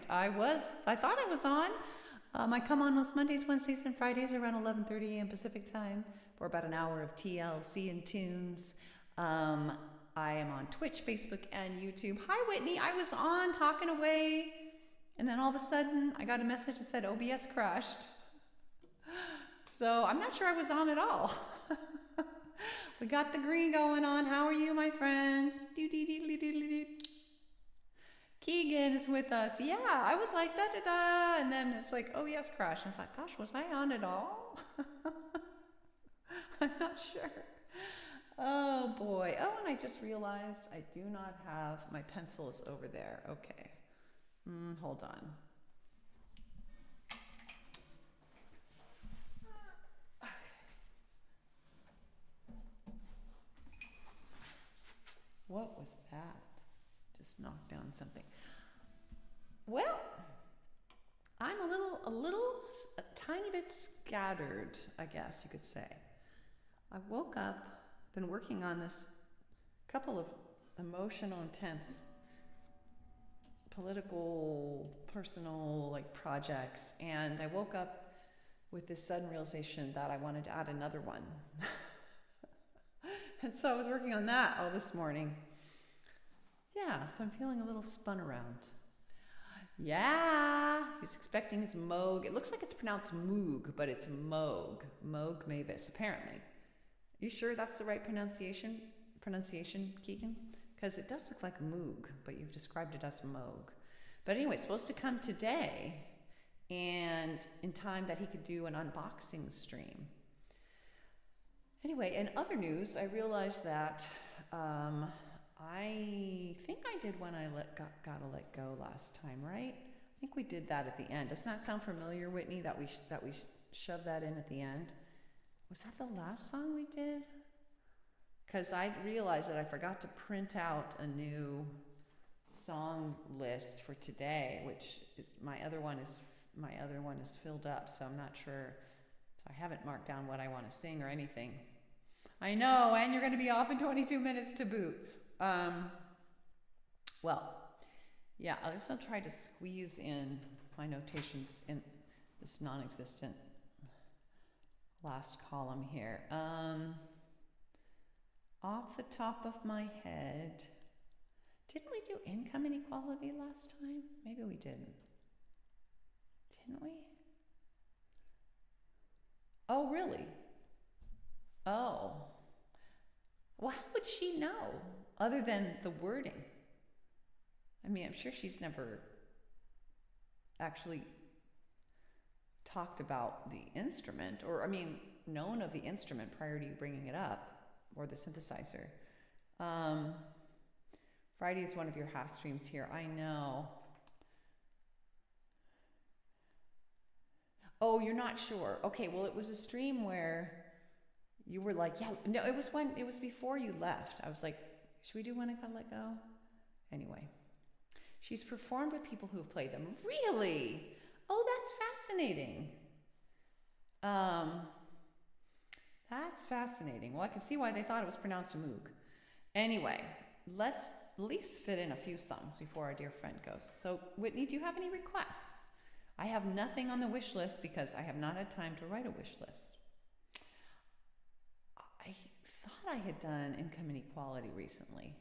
I thought I was on. I come on most Mondays, Wednesdays, and Fridays around 11:30 a.m. Pacific time for about an hour of TLC and tunes. I am on Twitch, Facebook, and YouTube. Hi, Whitney. I was on talking away, and then all of a sudden I got a message that said OBS crashed. So I'm not sure I was on at all. We got the green going on. How are you, my friend? Keegan is with us. Yeah, I was like, da da da. And then it's like, oh, yes, crash. And I thought, gosh, was I on at all? I'm not sure. Oh, boy. Oh, and I just realized I do not have, my pencil is over there. Okay. Hold on. What was that? Just knocked down something. Well, I'm a tiny bit scattered, I guess you could say. I woke up, been working on this couple of emotional, intense, political, personal, like projects, and I woke up with this sudden realization that I wanted to add another one. And so I was working on that all this morning. Yeah, so I'm feeling a little spun around. Yeah, he's expecting his Moog. It looks like it's pronounced Moog, but it's Moog. Moog Mavis, apparently. You sure that's the right pronunciation, Keegan? Because it does look like Moog, but you've described it as Moog. But anyway, it's supposed to come today, and in time that he could do an unboxing stream. Anyway, in other news, I realized that I think I did When I Gotta Let Go last time, right? I think we did that at the end. Doesn't that sound familiar, Whitney, that we shoved that in at the end? Was that the last song we did? Because I realized that I forgot to print out a new song list for today, which is my other one is filled up, so I'm not sure. So I haven't marked down what I want to sing or anything. I know, and you're going to be off in 22 minutes to boot. Well, yeah, I guess I'll try to squeeze in my notations in this non-existent last column here. Off the top of my head, didn't we do income inequality last time? Maybe we didn't. Didn't we? Oh, really? Oh. Well, how would she know other than the wording? I mean, I'm sure she's never actually talked about the instrument, or, I mean, known of the instrument prior to you bringing it up, or the synthesizer. Friday is one of your half streams here. I know. Oh, you're not sure. Okay, well, it was a stream where you were like, yeah, no, it was before you left. I was like, should we do When I Gotta Let Go? Anyway, she's performed with people who have played them. Really? Oh, that's fascinating. That's fascinating. Well, I can see why they thought it was pronounced Moog. Anyway, let's at least fit in a few songs before our dear friend goes. So, Whitney, do you have any requests? I have nothing on the wish list because I have not had time to write a wish list. I thought I had done income inequality recently,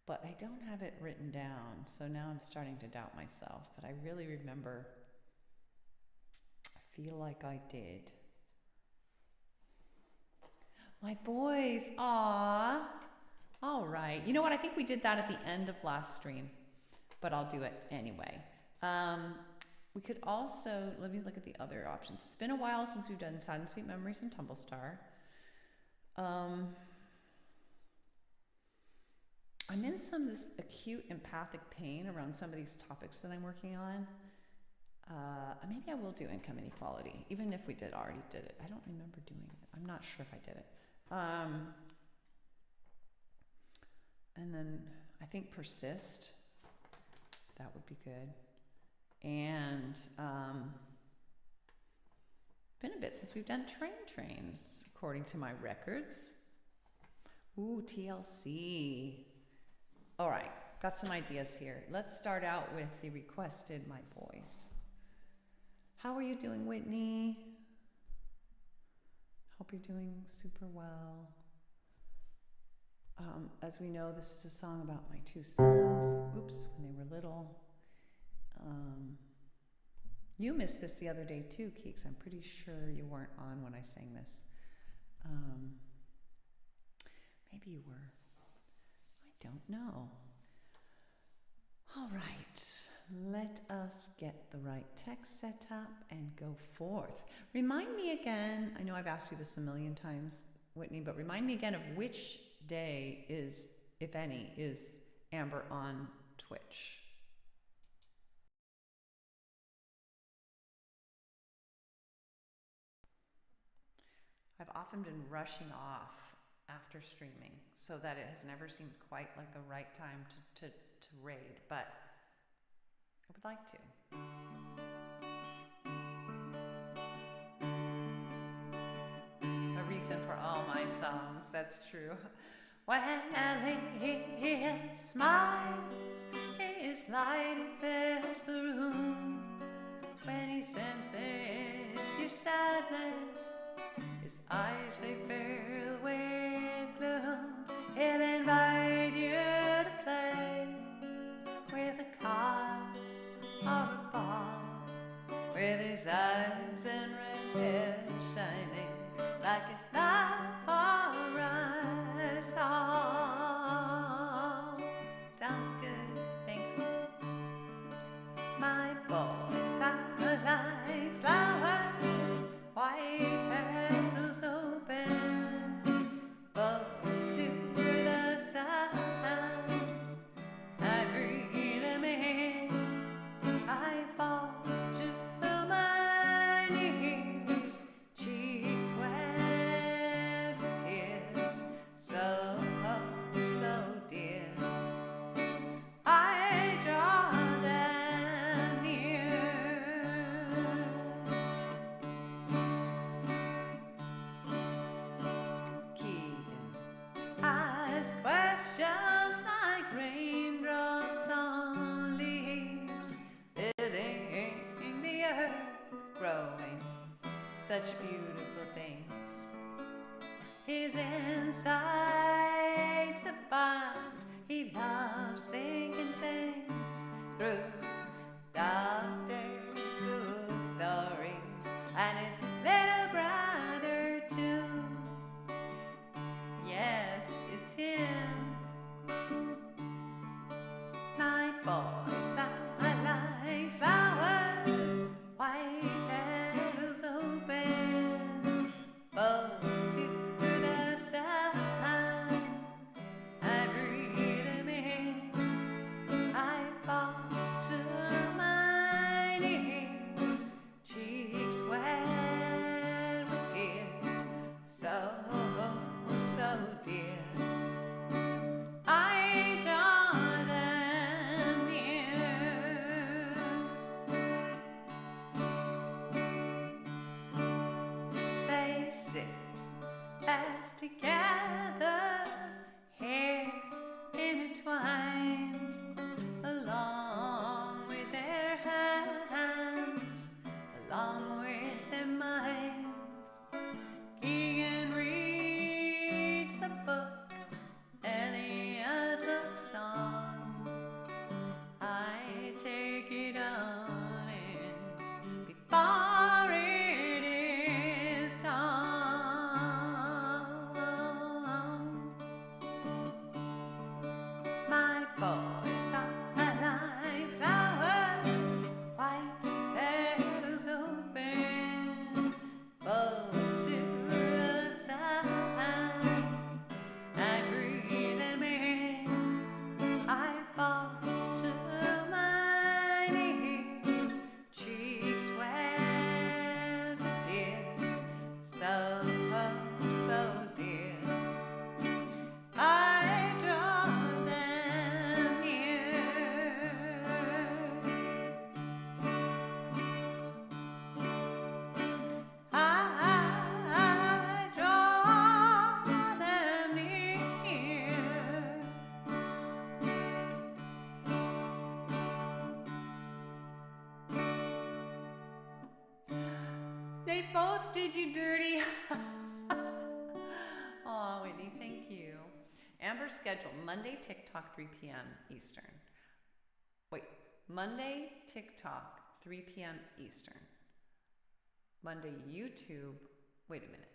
but I don't have it written down, so now I'm starting to doubt myself. But I really remember, I feel like I did. My boys, aw. All right. You know what? I think we did that at the end of last stream, but I'll do it anyway. We could also, let me look at the other options. It's been a while since we've done Sad and Sweet Memories and Tumble Star. I'm in some of this acute empathic pain around some of these topics that I'm working on. Maybe I will do income inequality, even if we already did it. I don't remember doing it. I'm not sure if I did it. And then I think Persist, that would be good. And been a bit since we've done Trains, according to my records. Ooh, TLC. All right, got some ideas here. Let's start out with the requested My Boys. How are you doing, Whitney? Hope you're doing super well. As we know, this is a song about my two sons. Oops, when they were little. You missed this the other day too, Keeks. I'm pretty sure you weren't on when I sang this. Maybe you were. I don't know. All right, let us get the right text set up and go forth. Remind me again, I know I've asked you this a million times, Whitney, but remind me again of which day is, if any, is Amber on Twitch. I've often been rushing off after streaming so that it has never seemed quite like the right time to raid, but I would like to. A reason for all my songs, that's true. When Elliot smiles, his light fills the room. When he senses your sadness, his eyes they fill with gloom. He'll invite you to play with a car or a ball, with his eyes and red hair shining like his life or a song. Sounds good, thanks. My boys are like flowers, white petals open, but to the sun. I breathe them in, I fall to my knees, cheeks wet with tears, so dear. I draw them near. Keegan asks questions like raindrops on leaves, building the earth, growing such beautiful things. His insights abound. He loves thinking things through. Doctors who stories and his little brother too. Yes, it's him. My boys are like flowers, white petals open, both to the sun. I breathe them in, I fall to my knees, cheeks wet with tears, so dear. I draw them near. They sit as together, hair intertwined, along with their hands, along with their minds. Keegan reads the book, Elliot looks on. I take it all in before it is gone. both did you dirty. Oh, Whitney, thank you. Amber's schedule, Monday, TikTok, 3 p.m. Eastern. Wait, Monday, TikTok, 3 p.m. Eastern. Monday, YouTube. Wait a minute.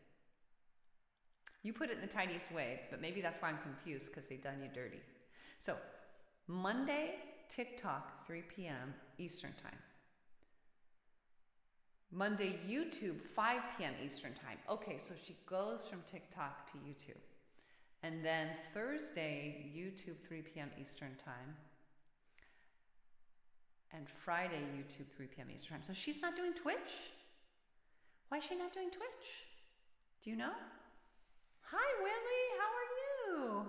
You put it in the tiniest way, but maybe that's why I'm confused, because they've done you dirty. So, Monday, TikTok, 3 p.m. Eastern Time. Monday, YouTube, 5 p.m. Eastern Time. Okay, so she goes from TikTok to YouTube. And then Thursday, YouTube, 3 p.m. Eastern Time. And Friday, YouTube, 3 p.m. Eastern Time. So she's not doing Twitch? Why is she not doing Twitch? Do you know? Hi, Willie. How are you?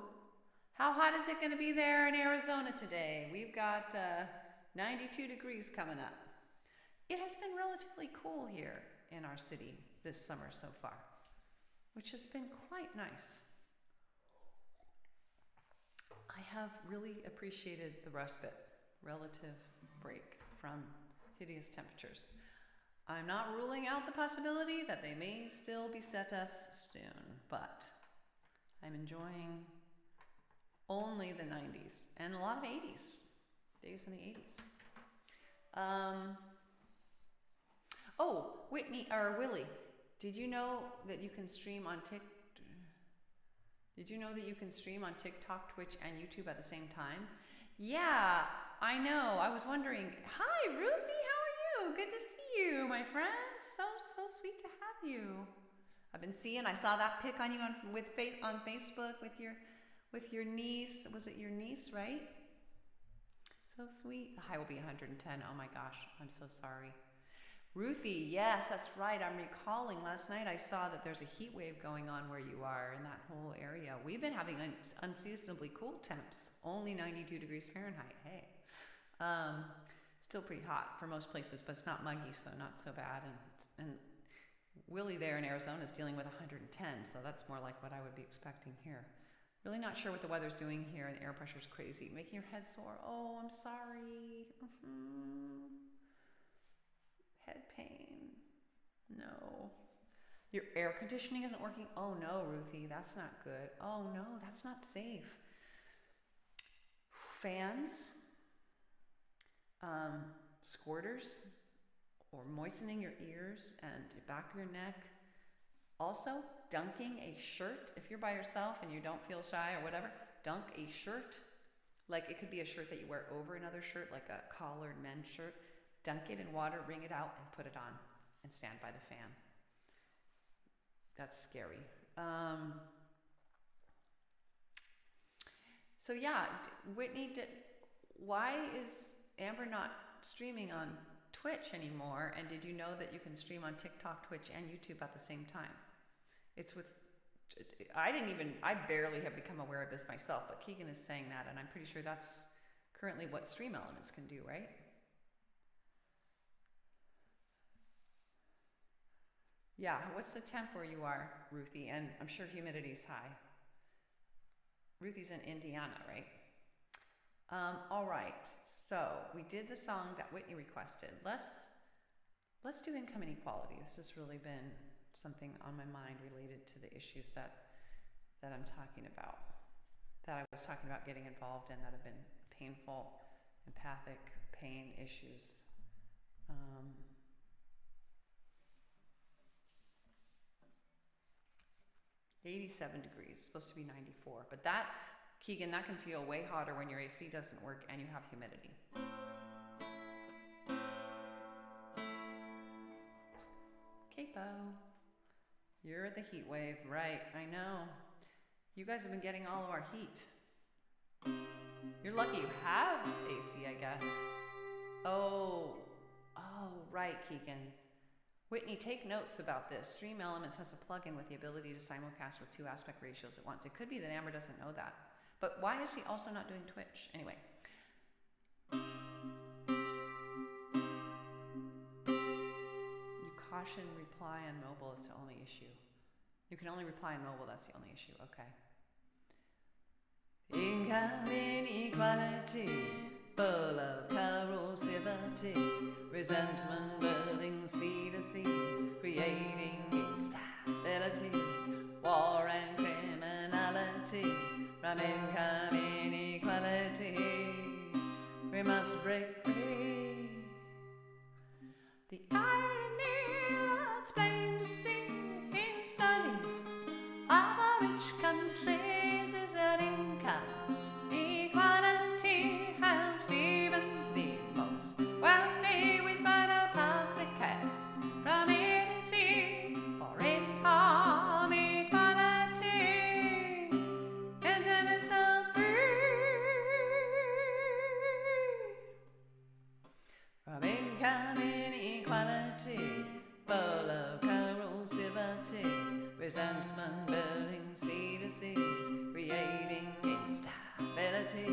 How hot is it going to be there in Arizona today? We've got 92 degrees coming up. It has been relatively cool here in our city this summer so far, which has been quite nice. I have really appreciated the respite, relative break from hideous temperatures. I'm not ruling out the possibility that they may still beset us soon, but I'm enjoying only the 90s and a lot of 80s, days in the 80s. Oh, Whitney or Willie, did you know that you can stream on TikTok, Twitch, and YouTube at the same time? Yeah, I know. I was wondering. Hi, Ruby. How are you? Good to see you, my friend. So sweet to have you. I've been seeing. I saw that pic on you on Facebook with your niece. Was it your niece, right? So sweet. The high will be 110. Oh my gosh, I'm so sorry. Ruthie, yes, that's right. I'm recalling last night I saw that there's a heat wave going on where you are in that whole area. We've been having unseasonably cool temps, only 92 degrees Fahrenheit. Hey, still pretty hot for most places, but it's not muggy, so not so bad. And Willie there in Arizona is dealing with 110, so that's more like what I would be expecting here. Really not sure what the weather's doing here, and the air pressure's crazy. Making your head sore. Oh, I'm sorry. Head pain. No. Your air conditioning isn't working? Oh no, Ruthie, that's not good. Oh no, that's not safe. Fans, squirters, or moistening your ears and the back of your neck. Also, dunking a shirt. If you're by yourself and you don't feel shy or whatever, dunk a shirt. Like it could be a shirt that you wear over another shirt, like a collared men's shirt. Dunk it in water, wring it out, and put it on, and stand by the fan. That's scary. So yeah, Whitney, why is Amber not streaming on Twitch anymore? And did you know that you can stream on TikTok, Twitch, and YouTube at the same time? I barely have become aware of this myself, but Keegan is saying that, and I'm pretty sure that's currently what Stream Elements can do, right? Yeah, what's the temp where you are, Ruthie? And I'm sure humidity's high. Ruthie's in Indiana, right? All right, so we did the song that Whitney requested. Let's do income inequality. This has really been something on my mind related to the issues that I'm talking about, that I was talking about getting involved in, that have been painful, empathic pain issues. 87 degrees, supposed to be 94. But that, Keegan, that can feel way hotter when your AC doesn't work and you have humidity. Capo, you're the heat wave, right? I know. You guys have been getting all of our heat. You're lucky you have AC, I guess. Oh, right, Keegan. Whitney, take notes about this. Stream Elements has a plugin with the ability to simulcast with 2 aspect ratios at once. It could be that Amber doesn't know that. But why is she also not doing Twitch? Anyway. You caution reply on mobile is the only issue. You can only reply on mobile, that's the only issue. Okay. Income inequality. full of corrosivity, resentment building sea to sea, creating instability, war and criminality, from income inequality. We must break free. The irony that's plain to see in studies of our rich countries is that income equality helps even the most wealthy with better public care. From A to Z for income equality, internet so free. From income inequality, full of corrosivity, resentment building sea to sea, creating instability,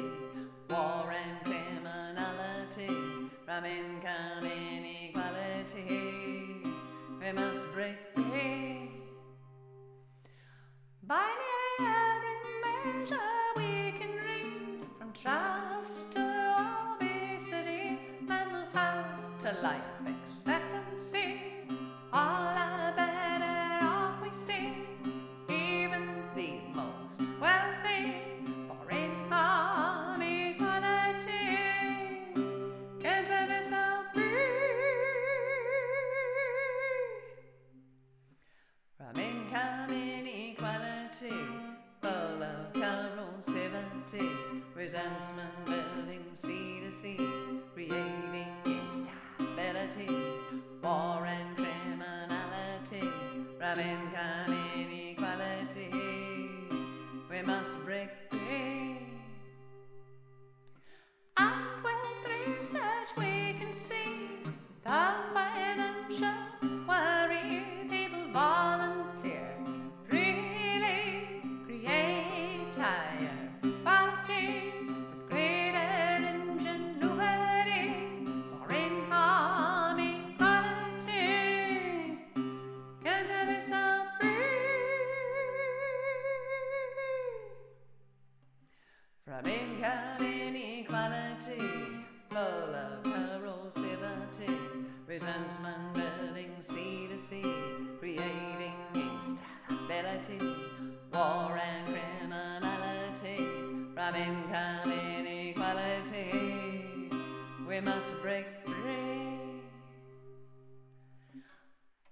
war and criminality, from income inequality, we must break free. By nearly every measure we can read, from trust to obesity, mental health to life expectancy, all are better off we see, even the most wealthy, for income equality, internet so free. From income inequality, full of corrosivity, resentment building sea to sea, creating instability, war and criminality, from income inequality, we must break free. And with research we can see, without financial worry, people volunteer to really create higher quality with greater ingenuity, for income equality, internet so free. From income inequality, full of corrosivity, resentment building sea to sea, creating instability, war and criminality, from income inequality, we must break free.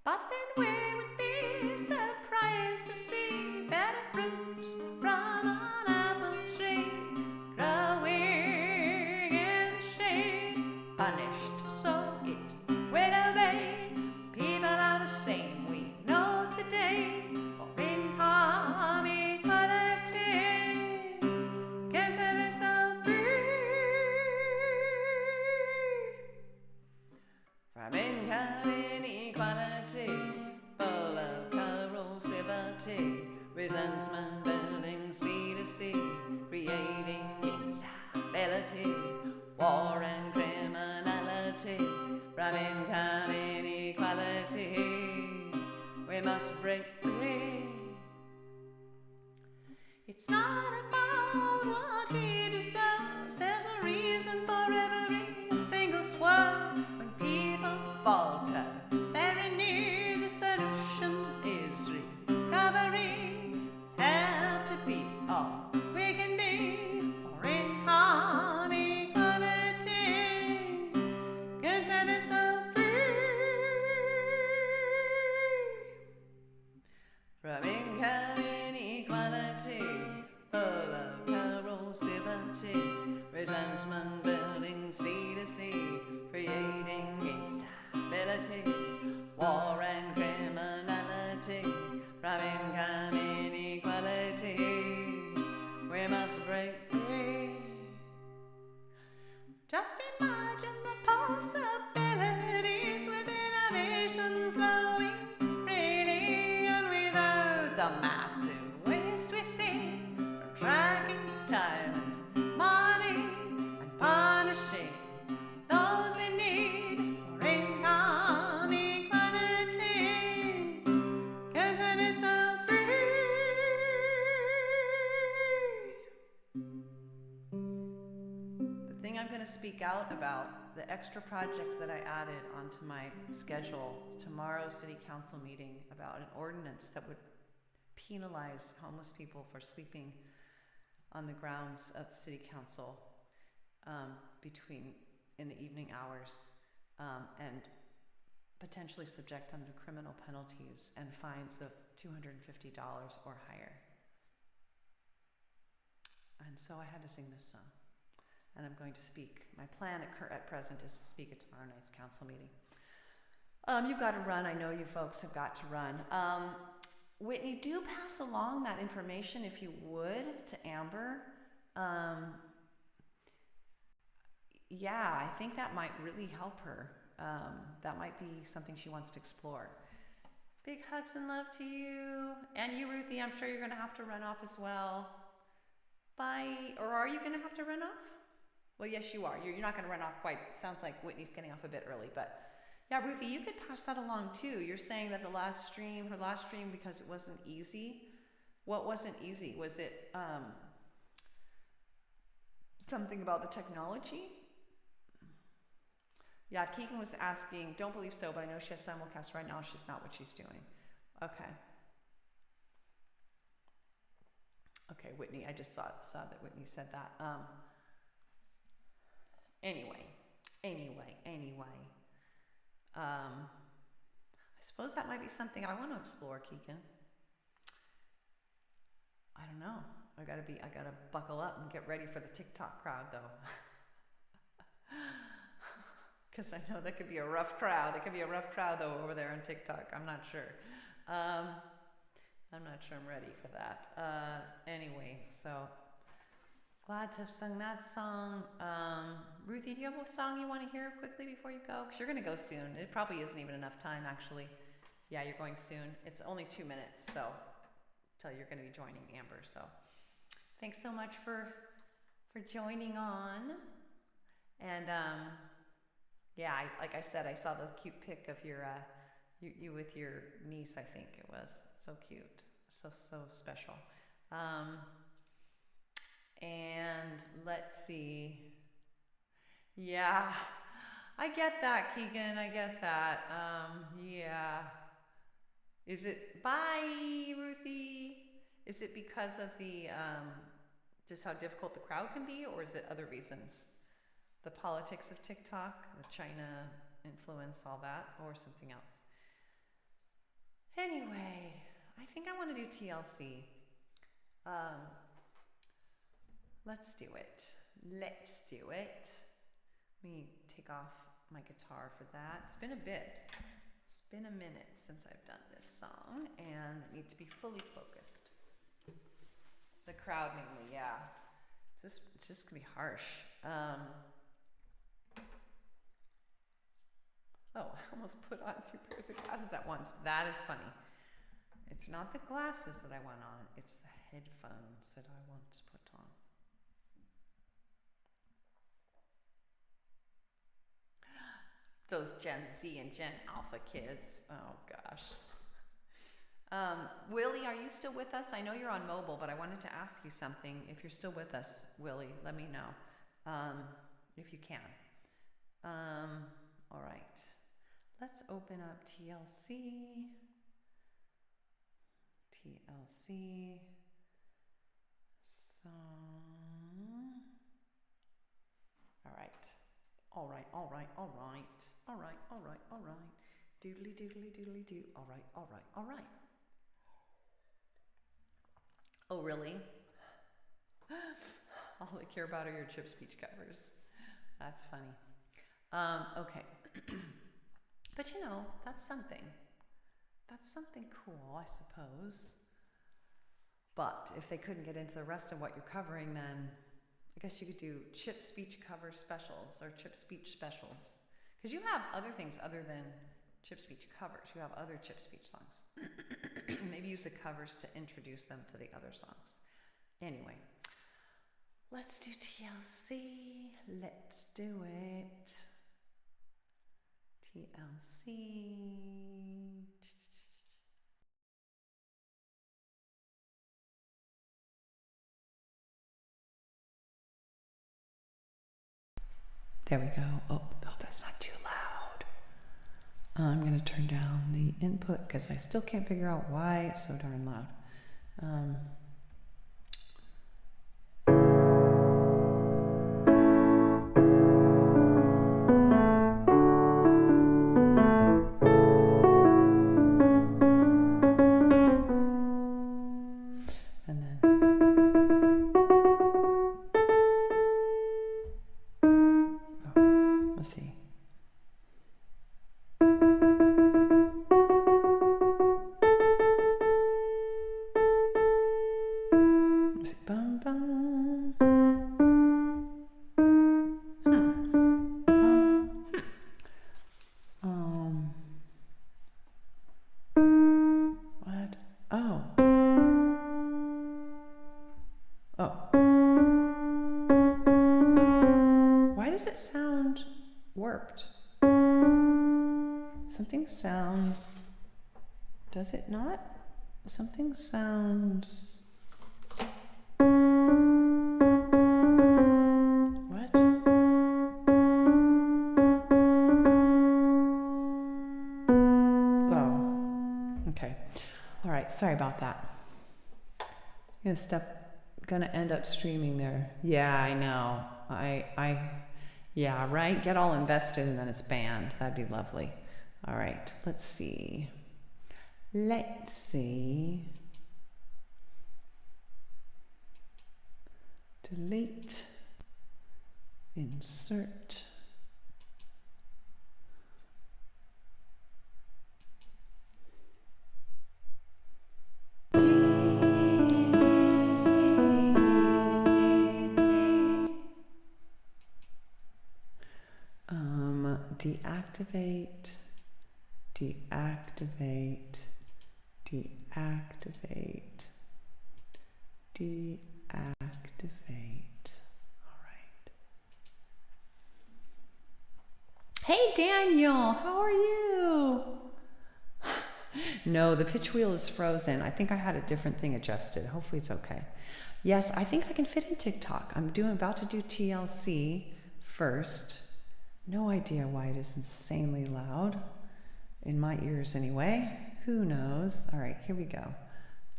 But then we would be surprised to see better fruit from an apple tree growing in the shade, punished so it will obey. People are the same we know today, for income equality, internet so free. From income inequality, full of corrosivity, resentment building sea to sea, creating instability, war and criminality, from income inequality, we must break free. It's not about what he deserves, there's a reason for every single swerve. When people falter, very near the solution is recovery. Have to be all we can be, for income equality, internet so free. From income inequality, full of corrosivity, resentment building sea to sea, creating instability, war and criminality, from income inequality, we must break free. Just imagine the possibilities with innovation flowing freely, and without the massive waste we see from tracking time and money and punishing those in need, for income equality, speak out about the extra project that I added onto my schedule. Tomorrow's city council meeting about an ordinance that would penalize homeless people for sleeping on the grounds of the city council in the evening hours, and potentially subject them to criminal penalties and fines of $250 or higher. And so I had to sing this song, and I'm going to speak. My plan at present is to speak at tomorrow night's council meeting. You've got to run. I know you folks have got to run. Whitney, do pass along that information, if you would, to Amber. Yeah, I think that might really help her. That might be something she wants to explore. Big hugs and love to you. And you, Ruthie, I'm sure you're going to have to run off as well. Bye. Or are you going to have to run off? Well, yes, you are. You're not going to run off quite. Sounds like Whitney's getting off a bit early, but yeah, Ruthie, you could pass that along too. You're saying that her last stream, because it wasn't easy. What wasn't easy? Was it something about the technology? Yeah, Keegan was asking, don't believe so, but I know she has simulcast right now. She's not what she's doing. Okay. Okay, Whitney, I just saw that Whitney said that. Anyway. I suppose that might be something I want to explore, Keegan. I don't know. I gotta buckle up and get ready for the TikTok crowd, though. Because I know that could be a rough crowd. There could be a rough crowd, though, over there on TikTok. I'm not sure. I'm not sure I'm ready for that. Anyway, so glad to have sung that song. Ruthie, do you have a song you want to hear quickly before you go? Because you're going to go soon. It probably isn't even enough time, actually. Yeah, you're going soon. It's only 2 minutes, so till you're going to be joining Amber. So thanks so much for joining on. And yeah, like I said, I saw the cute pic of your you with your niece. I think it was so cute, so special. And let's see. Yeah, I get that, Keegan. I get that. Yeah. Is it, bye, Ruthie? Is it because of the, just how difficult the crowd can be, or is it other reasons? The politics of TikTok, the China influence, all that, or something else? Anyway, I think I want to do TLC. Let's do it. Let's do it. Let me take off my guitar for that. It's been a bit. It's been a minute since I've done this song, and I need to be fully focused. The crowd mainly, yeah. It's just gonna be harsh. Oh, I almost put on 2 pairs of glasses at once. That is funny. It's not the glasses that I want on, it's the headphones that I want to put on. Those Gen Z and Gen Alpha kids. Oh gosh. Willie, are you still with us? I know you're on mobile, but I wanted to ask you something. If you're still with us, Willie, let me know. If you can. All right. Let's open up TLC. TLC song. All right. All right. Doodly doodly doodly doo. All right. Oh, really? All I care about are your chip speech covers. That's funny. Okay. But you know, that's something. That's something cool, I suppose. But if they couldn't get into the rest of what you're covering, then I guess you could do chip speech cover specials or chip speech specials. Because you have other things other than chip speech covers. You have other chip speech songs. Maybe use the covers to introduce them to the other songs. Anyway, let's do TLC. Let's do it. TLC. There we go. Oh, that's not too loud. I'm going to turn down the input because I still can't figure out why it's so darn loud. And then, oh, let's see. Bum, bum. What? Oh. Oh. Why does it sound warped? Something sounds. Does it not? Something sounds. All right, sorry about that. I'm gonna end up streaming there. Yeah, I know. Yeah, right? Get all invested and then it's banned. That'd be lovely. All right, let's see. Delete, insert. Deactivate, deactivate, deactivate, deactivate. All right. Hey, Daniel, how are you? No, the pitch wheel is frozen. I think I had a different thing adjusted. Hopefully it's okay. Yes, I think I can fit in TikTok. I'm about to do TLC first. No idea why it is insanely loud. In my ears anyway. Who knows? All right, here we go.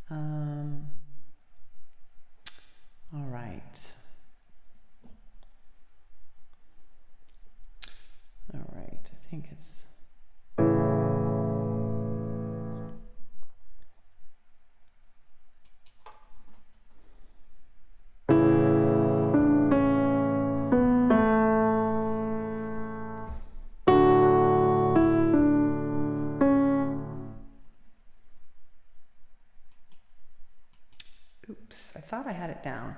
All right. All right, I think it's... Oops, I thought I had it down.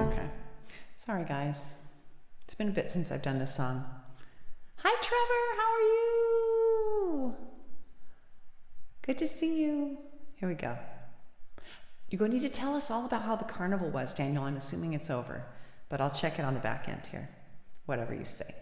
Okay. Sorry, guys. It's been a bit since I've done this song. Hi, Trevor. How are you? Good to see you. Here we go. You're going to need to tell us all about how the carnival was, Daniel. I'm assuming it's over, but I'll check it on the back end here. Whatever you say.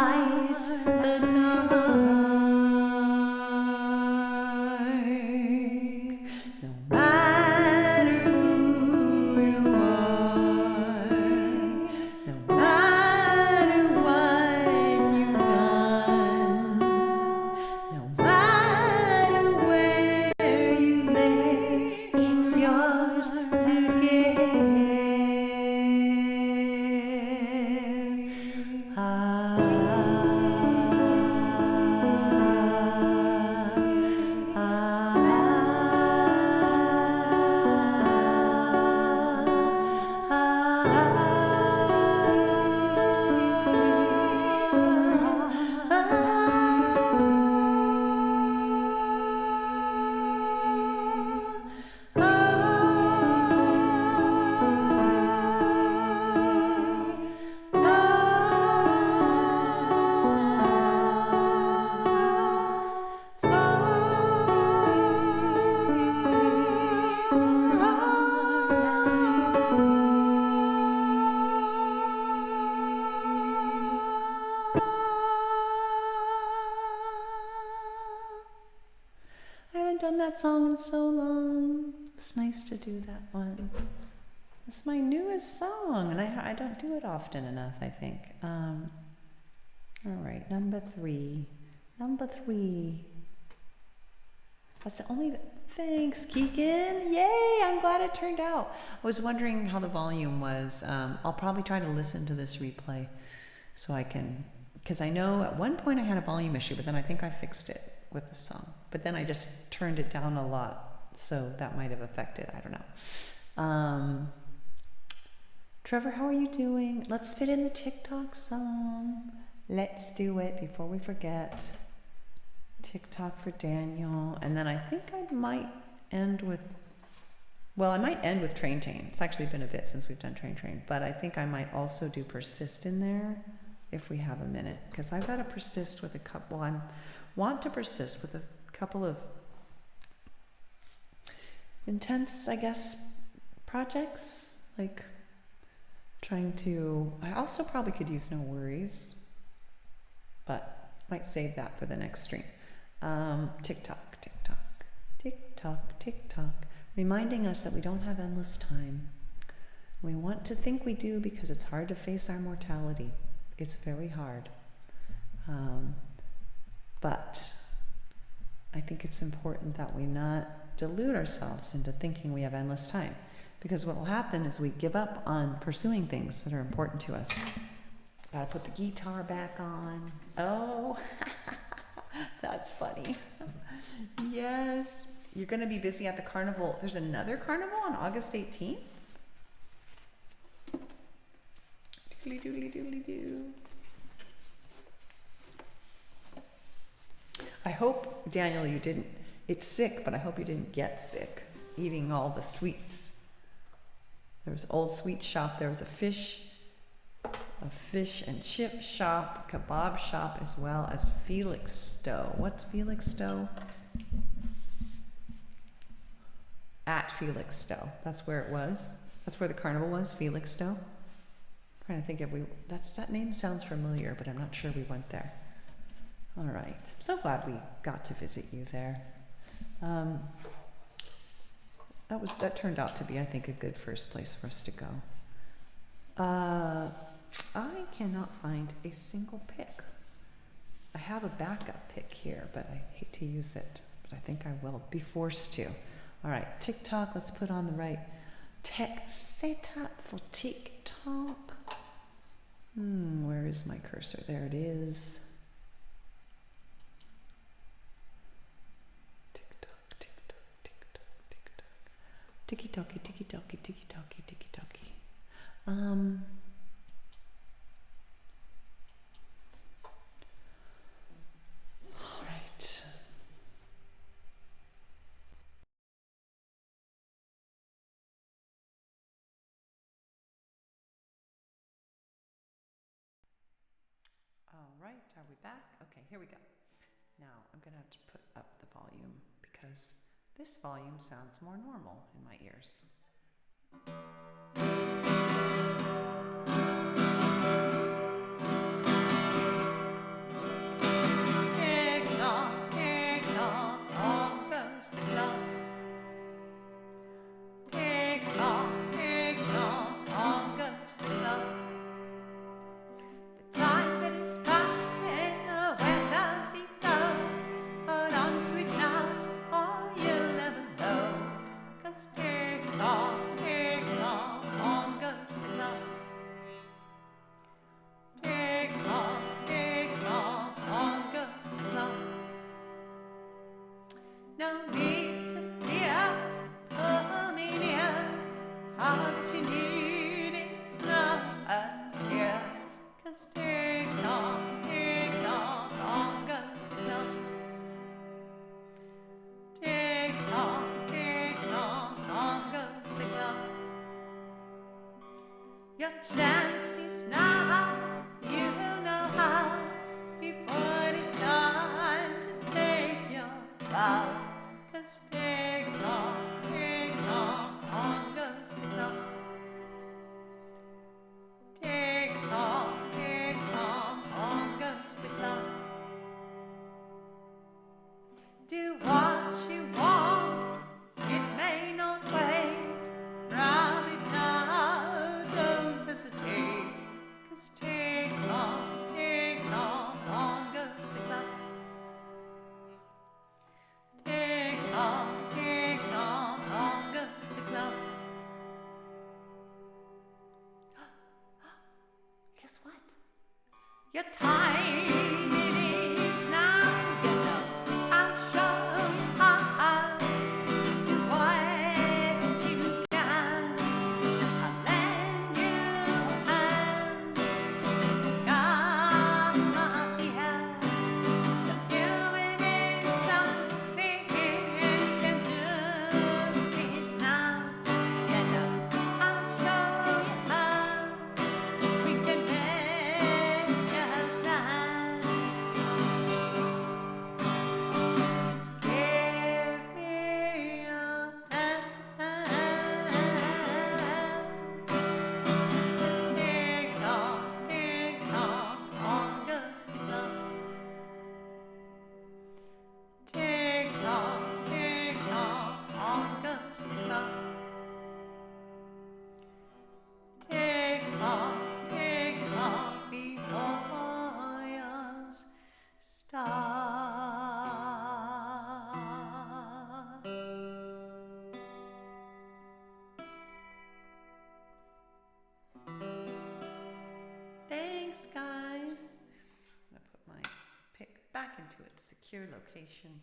fights the dark. No matter who you are, no matter what you've done, no matter where you lay, it's yours to give. Done that song in so long. It's nice to do that one. It's my newest song, and I don't do it often enough, I think. All right, number three. Number three. That's the only. Thanks, Keegan. Yay! I'm glad it turned out. I was wondering how the volume was. I'll probably try to listen to this replay so I can, because I know at one point I had a volume issue, but then I think I fixed it with the song, but then I just turned it down a lot, so that might have affected, I don't know. Trevor, how are you doing? Let's fit in the TikTok song. Let's do it before we forget. TikTok for Daniel, and then I think I might end with, well, I might end with Train Train. It's actually been a bit since we've done Train Train, but I think I might also do Persist in there if we have a minute, because I've got to persist with a couple. I want to persist with a couple of intense, I guess, projects, like trying to, I also probably could use No Worries, but might save that for the next stream. TikTok, TikTok, TikTok, TikTok, reminding us that we don't have endless time. We want to think we do because it's hard to face our mortality. It's very hard. But I think it's important that we not delude ourselves into thinking we have endless time, because what will happen is we give up on pursuing things that are important to us. Gotta put the guitar back on. Oh, that's funny. Yes, you're gonna be busy at the carnival. There's another carnival on August 18th. Doodly doodly doodly doo. I hope, Daniel, you didn't, it's sick, but I hope you didn't get sick eating all the sweets. There was Old Sweet Shop, there was a fish and chip shop, kebab shop, as well as Felix Stowe. What's Felix Stowe? At Felix Stowe. That's where it was. That's where the carnival was, Felix Stowe. I'm trying to think if that name sounds familiar, but I'm not sure we went there. All right, I'm so glad we got to visit you there. That turned out to be, I think, a good first place for us to go. I cannot find a single pick. I have a backup pick here, but I hate to use it, but I think I will be forced to. All right, TikTok, let's put on the right tech setup for TikTok. Where is my cursor? There it is. Tiki-toki, tiki-toki, tiki-toki, tiki-toki. All right. All right, are we back? Okay, here we go. Now, I'm gonna have to put up the volume because this volume sounds more normal in my ears. Thanks, guys. I'm gonna put my pick back into its secure location.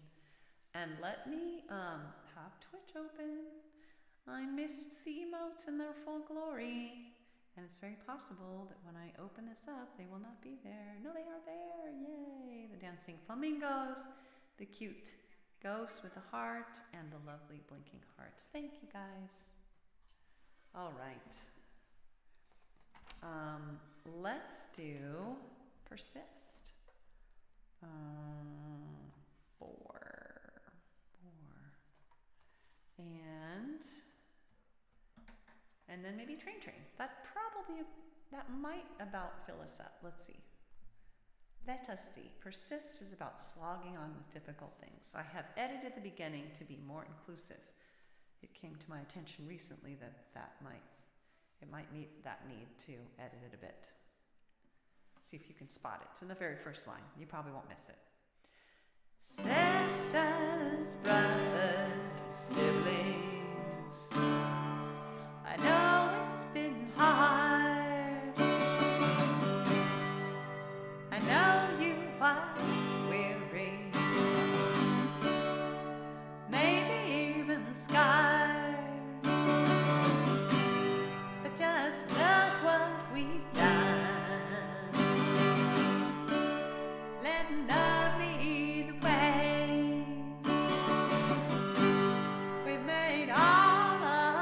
And let me have Twitch open. I missed the emotes in their full glory. And it's very possible that when I open this up, they will not be there. No, they are there. Yay. The dancing flamingos, the cute ghost with a heart, and the lovely blinking hearts. Thank you, guys. All right. Let's do persist. 4. And then maybe train. That might about fill us up. Let's see. Let us see. Persist is about slogging on with difficult things. I have edited the beginning to be more inclusive. It came to my attention recently that might meet that need to edit it a bit. See if you can spot it. It's in the very first line. You probably won't miss it. Sisters, brothers, siblings, I know it's been hard. I know you are weary, maybe even scarred, but just look what we've done. Let love lead the way. We've made all of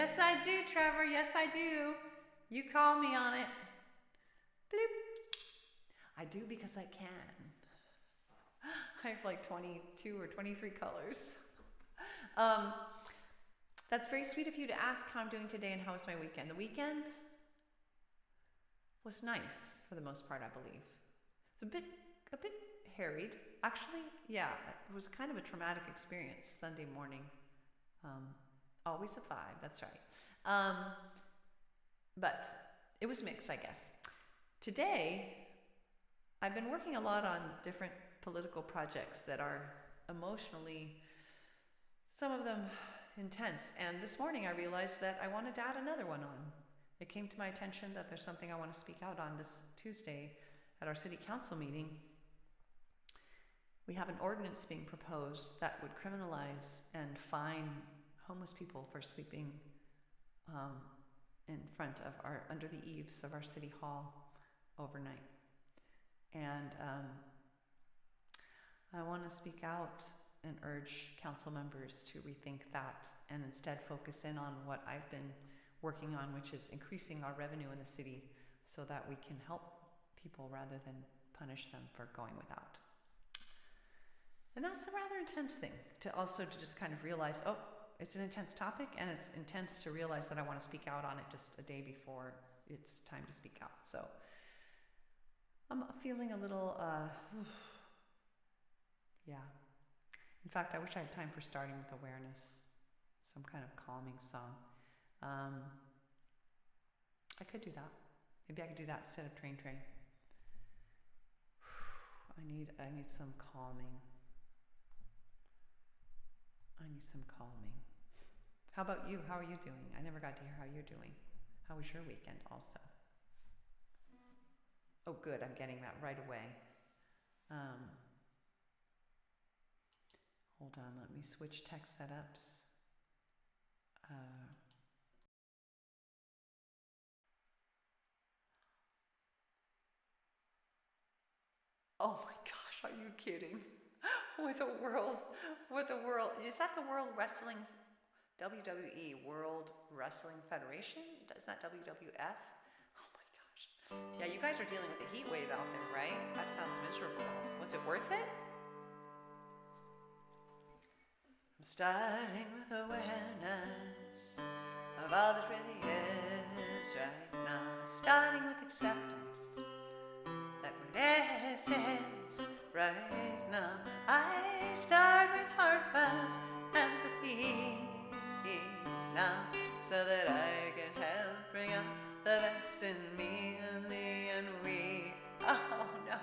Yes, I do, Trevor. Yes, I do. You call me on it. Bloop. I do because I can. I have like 22 or 23 colors. That's very sweet of you to ask how I'm doing today and how was my weekend. The weekend was nice for the most part, I believe. It's a bit harried. Actually, yeah, it was kind of a traumatic experience Sunday morning. Always a vibe, that's right. But it was mixed, I guess. Today, I've been working a lot on different political projects that are emotionally, some of them intense. And this morning I realized that I wanted to add another one on. It came to my attention that there's something I want to speak out on this Tuesday at our city council meeting. We have an ordinance being proposed that would criminalize and fine homeless people for sleeping in front of under the eaves of our city hall overnight. And I want to speak out and urge council members to rethink that and instead focus in on what I've been working on, which is increasing our revenue in the city so that we can help people rather than punish them for going without. And that's a rather intense thing to just kind of realize, oh, it's an intense topic, and it's intense to realize that I want to speak out on it just a day before it's time to speak out. So I'm feeling a little, yeah. In fact, I wish I had time for starting with awareness, some kind of calming song. I could do that. Maybe I could do that instead of Train. I need some calming. I need some calming. How about you? How are you doing? I never got to hear how you're doing. How was your weekend also? Oh, good. I'm getting that right away. Hold on. Let me switch text setups. Oh my gosh, are you kidding? With a world, is that the World Wrestling, WWE, World Wrestling Federation? Is that WWF? Oh my gosh. Yeah, you guys are dealing with a heat wave out there, right? That sounds miserable. Was it worth it? I'm starting with awareness of all that really is right now. Starting with acceptance that what is right now. I start with heartfelt empathy now, so that I can help bring out the best in me and the and we. Oh no,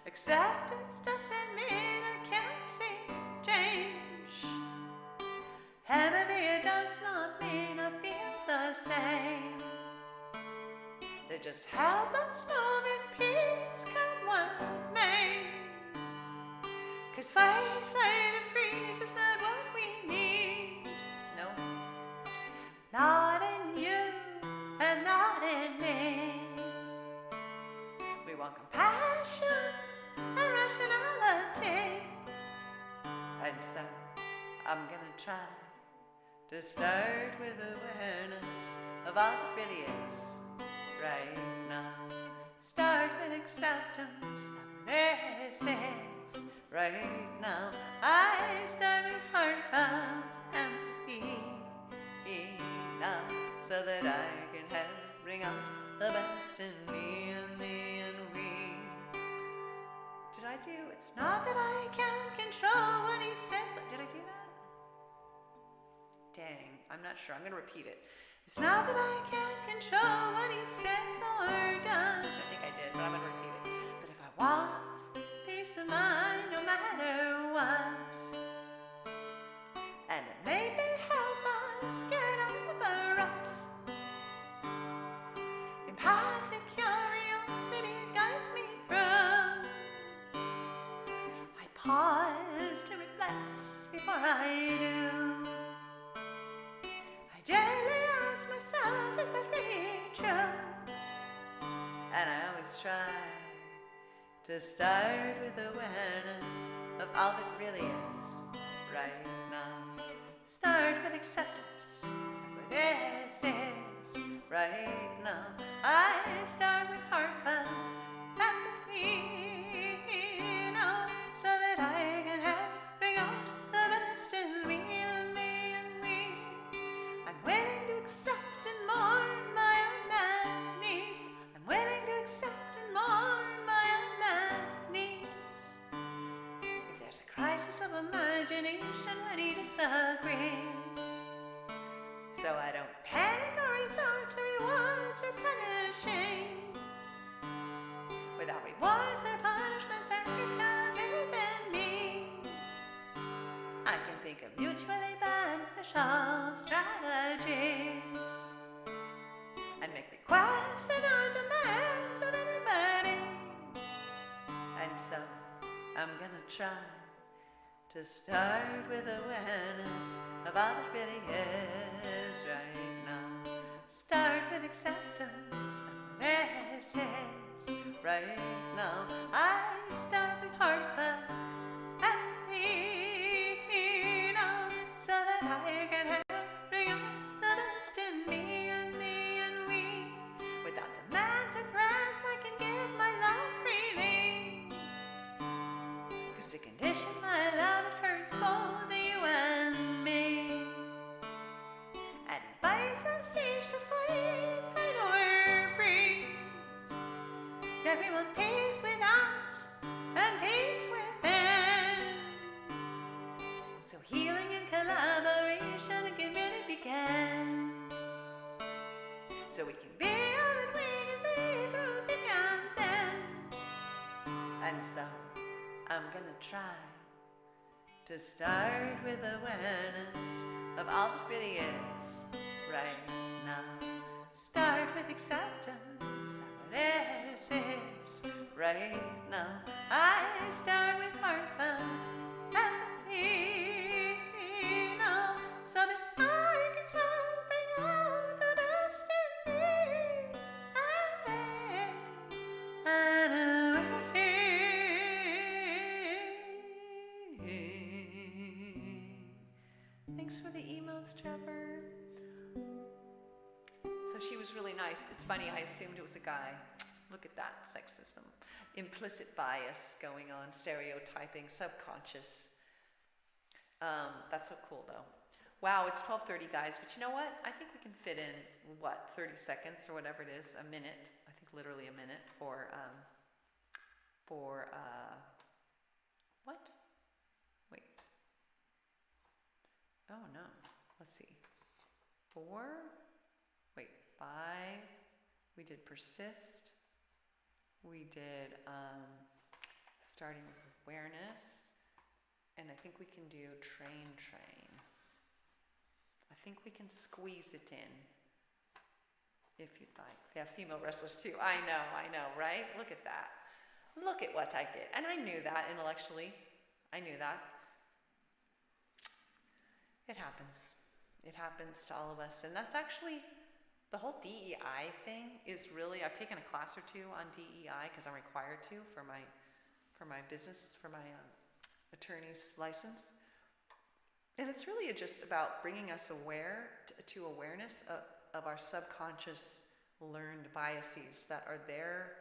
acceptance doesn't mean I can't see change. Empathy does not mean I feel the same. They just help us move in peace, come what may. 'Cause fight, flight, or freeze is not what we need. No, not in you and not in me. We want compassion and rationality. And so I'm gonna try to start with awareness of all that really is right now. Start with acceptance of this is right now. I start with heartfelt empathy now, so that I can help bring out the best in me and the and we. Did I do? It's not that I can't control what he says. Did I do that? Dang, I'm not sure. I'm going to repeat it. It's not that I can't control what he says or does. I think I did, but I'm going to repeat it. But if I want peace of mind, no matter what, and it may be help us get over us. Empathic curiosity guides me through. I pause to reflect before I do. I gently ask myself, is that really true? And I always try to start with awareness of all that really is right now. Start with acceptance of what this is right now. I start with heartfelt empathy, so that I can help bring out the best in me and me and we. I'm willing to accept and mourn my unmet needs. I'm willing to accept and mourn my unmet needs. If there's a crisis of imagination when he disagrees, so I don't panic or resort to rewards or punishing. Without rewards or punishments that can within me, I can think of mutually beneficial strategies and make requests and not demands of anybody. And so I'm gonna try to start with awareness of all that really is right now. Start with acceptance of this is right now. I start with heartfelt empathy, so that I can help bring out the best in me and thee and we. Without demands or threats, I can give my love freely. 'Cause to condition my love, it hurts both you and me, and invites us each to fight, fight or freeze. Yet we want peace without and peace within. So healing and collaboration can really begin. So we can be all that we can be through thick and thin. And so I'm gonna try to start with awareness of all that really is right now. Start with acceptance of this is right now. I start with heartfelt empathy, so that I can help bring out the best in me and Thanks for the emails, Trevor. So she was really nice. It's funny, I assumed it was a guy. Look at that sexism. Implicit bias going on, stereotyping, subconscious. That's so cool, though. Wow, it's 12:30, guys. But you know what? I think we can fit in, 30 seconds or whatever it is, a minute. I think literally a minute for what? Wait. Oh, no. Let's see. 5. We did persist. We did starting with awareness. And I think we can do train. I think we can squeeze it in, if you'd like. They have female wrestlers too. I know, right? Look at that. Look at what I did. And I knew that intellectually. I knew that. It happens. It happens to all of us. And that's actually, the whole DEI thing is really, I've taken a class or two on DEI because I'm required to for my business, for my attorney's license. And it's really just about bringing us to awareness of our subconscious learned biases that are there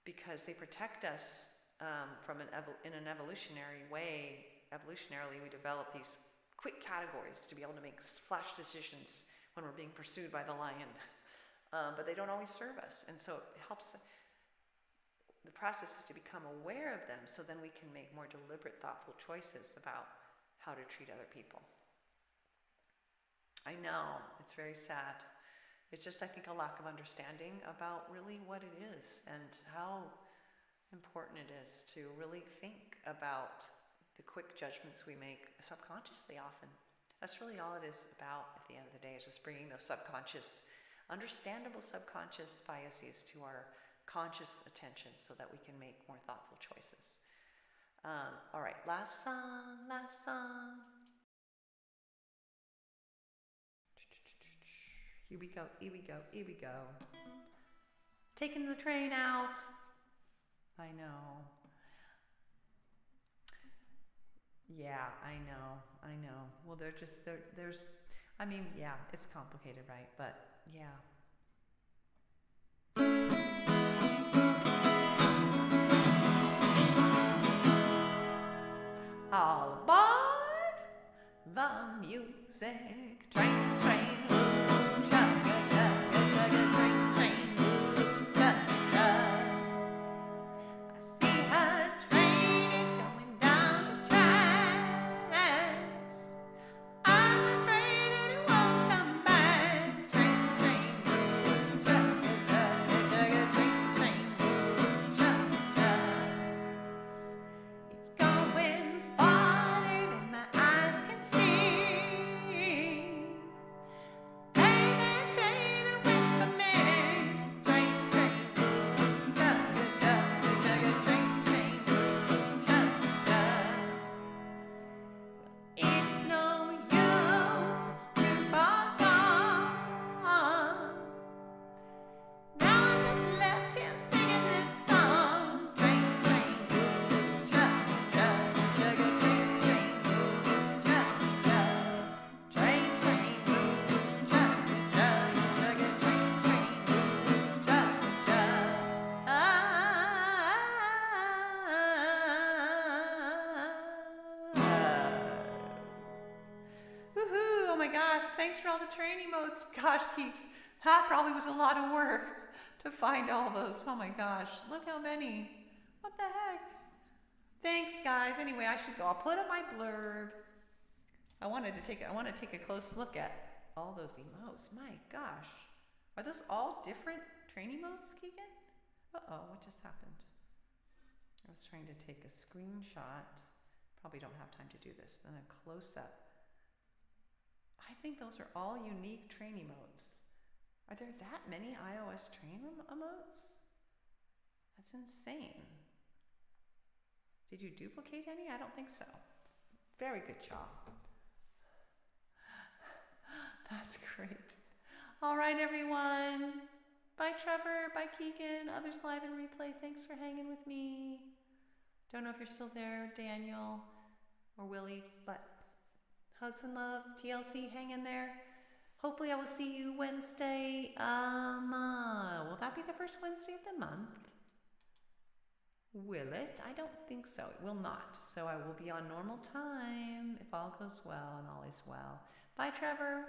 because they protect us in an evolutionary way. Evolutionarily, we develop these quick categories to be able to make flash decisions when we're being pursued by the lion. But they don't always serve us. And so it helps. The process is to become aware of them so then we can make more deliberate, thoughtful choices about how to treat other people. I know, it's very sad. It's just, I think, a lack of understanding about really what it is and how important it is to really think about the quick judgments we make subconsciously often. That's really all it is about at the end of the day, is just bringing those understandable subconscious biases to our conscious attention so that we can make more thoughtful choices. All right, last song. Here we go. Taking the train out. I know. Yeah, I know. Well, there's, I mean, yeah, it's complicated, right? But yeah. All aboard the music train, train, ooh, chugga, chugga, chugga, train, train, ooh, chugga. I see a train, it's going down the tracks. I'm afraid that it won't come back. Train, train, ooh, chugga, chugga, chugga, train, train, ooh, chugga. It's going farther than my eyes can see. Take that train away from me. Train, train, ooh, chugga, chugga, chugga, train, train, ooh, chugga. It's no use, it's too far gone. Now I'm just left here singing this song. Train, train, ooh, chugga, chugga, chugga, train, train, ooh, chugga. Train, train, ooh, chugga, chugga, chugga, train, train, ooh, chugga. Woohoo! Oh my gosh, thanks for all the training modes. Gosh, Keeks, that probably was a lot of work to find all those. Oh my gosh, look how many. What the heck? Thanks, guys. Anyway, I should go. I'll put up my blurb. I want to take a close look at all those emotes. My gosh. Are those all different training modes, Keegan? Uh-oh, what just happened? I was trying to take a screenshot. Probably don't have time to do this, but then a close-up. I think those are all unique training modes. Are there that many iOS train emotes? That's insane. Did you duplicate any? I don't think so. Very good job. That's great. All right, everyone. Bye, Trevor. Bye, Keegan. Others live and replay. Thanks for hanging with me. Don't know if you're still there, Daniel or Willie, but hugs and love. TLC, hang in there. Hopefully I will see you Wednesday. Will that be the first Wednesday of the month? Will it? I don't think so. It will not. So I will be on normal time if all goes well and all is well. Bye, Trevor.